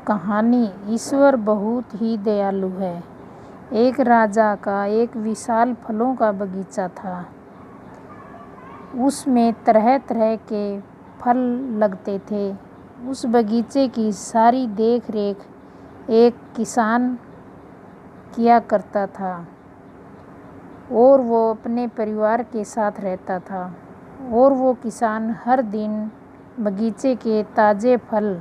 कहानी। ईश्वर बहुत ही दयालु है। एक राजा का एक विशाल फलों का बगीचा था। उसमें तरह तरह के फल लगते थे। उस बगीचे की सारी देख रेख एक किसान किया करता था और वो अपने परिवार के साथ रहता था। और वो किसान हर दिन बगीचे के ताज़े फल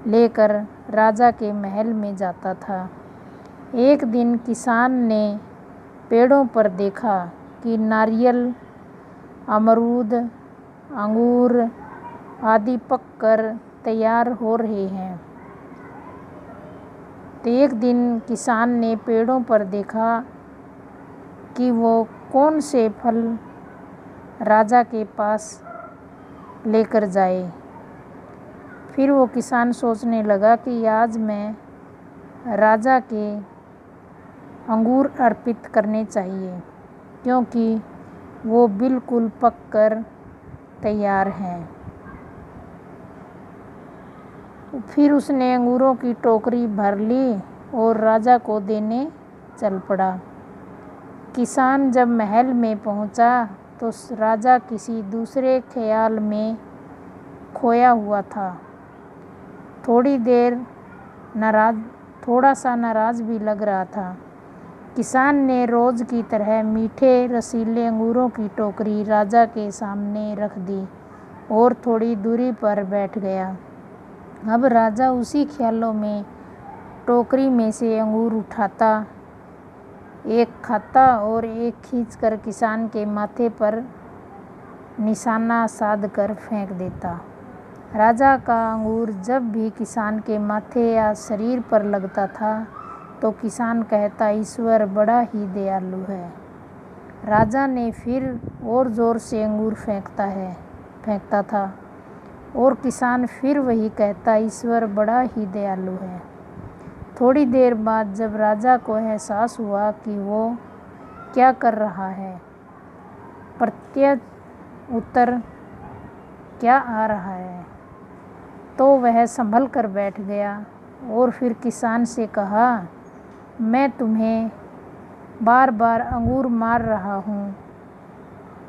लेकर राजा के महल में जाता था। एक दिन किसान ने पेड़ों पर देखा कि नारियल, अमरूद, अंगूर आदि पककर तैयार हो रहे हैं। तो एक दिन किसान ने पेड़ों पर देखा कि वो कौन से फल राजा के पास लेकर जाए। फिर वो किसान सोचने लगा कि आज मैं राजा के अंगूर अर्पित करने चाहिए, क्योंकि वो बिल्कुल पककर तैयार हैं। फिर उसने अंगूरों की टोकरी भर ली और राजा को देने चल पड़ा। किसान जब महल में पहुंचा तो राजा किसी दूसरे ख्याल में खोया हुआ था। थोड़ा सा नाराज भी लग रहा था। किसान ने रोज की तरह मीठे रसीले अंगूरों की टोकरी राजा के सामने रख दी और थोड़ी दूरी पर बैठ गया। अब राजा उसी ख्यालों में टोकरी में से अंगूर उठाता, एक खाता और एक खींचकर किसान के माथे पर निशाना साध कर फेंक देता। राजा का अंगूर जब भी किसान के माथे या शरीर पर लगता था तो किसान कहता, ईश्वर बड़ा ही दयालु है। राजा ने फिर और जोर से अंगूर फेंकता था और किसान फिर वही कहता, ईश्वर बड़ा ही दयालु है। थोड़ी देर बाद जब राजा को एहसास हुआ कि वो क्या कर रहा है, प्रत्युत्तर उत्तर क्या आ रहा है, तो वह संभल कर बैठ गया और फिर किसान से कहा, मैं तुम्हें बार बार अंगूर मार रहा हूँ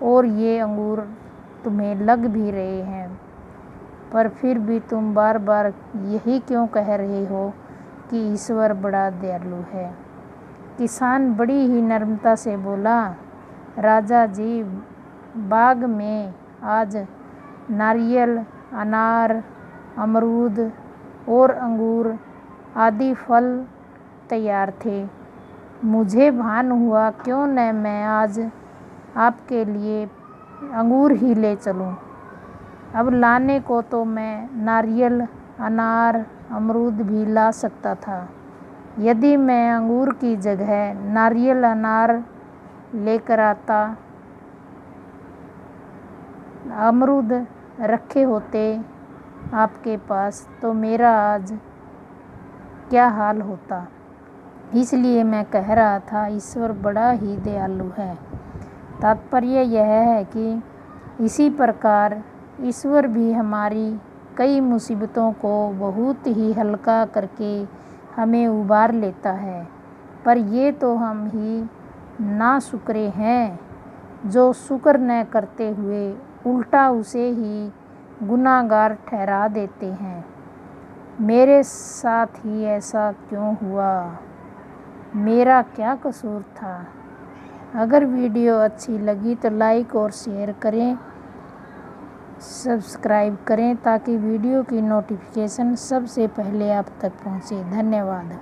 और ये अंगूर तुम्हें लग भी रहे हैं, पर फिर भी तुम बार बार यही क्यों कह रहे हो कि ईश्वर बड़ा दयालु है। किसान बड़ी ही नम्रता से बोला, राजा जी, बाग में आज नारियल, अनार, अमरूद और अंगूर आदि फल तैयार थे। मुझे भान हुआ क्यों न मैं आज आपके लिए अंगूर ही ले चलूं। अब लाने को तो मैं नारियल, अनार, अमरूद भी ला सकता था। यदि मैं अंगूर की जगह नारियल, अनार लेकर आता, अमरूद रखे होते आपके पास, तो मेरा आज क्या हाल होता। इसलिए मैं कह रहा था, ईश्वर बड़ा ही दयालु है। तात्पर्य यह है कि इसी प्रकार ईश्वर भी हमारी कई मुसीबतों को बहुत ही हल्का करके हमें उबार लेता है। पर ये तो हम ही नाशुक्रे हैं, जो शुक्र न करते हुए उल्टा उसे ही गुनाहगार ठहरा देते हैं। मेरे साथ ही ऐसा क्यों हुआ? मेरा क्या कसूर था? अगर वीडियो अच्छी लगी तो लाइक और शेयर करें, सब्सक्राइब करें ताकि वीडियो की नोटिफिकेशन सबसे पहले आप तक पहुंचे। धन्यवाद।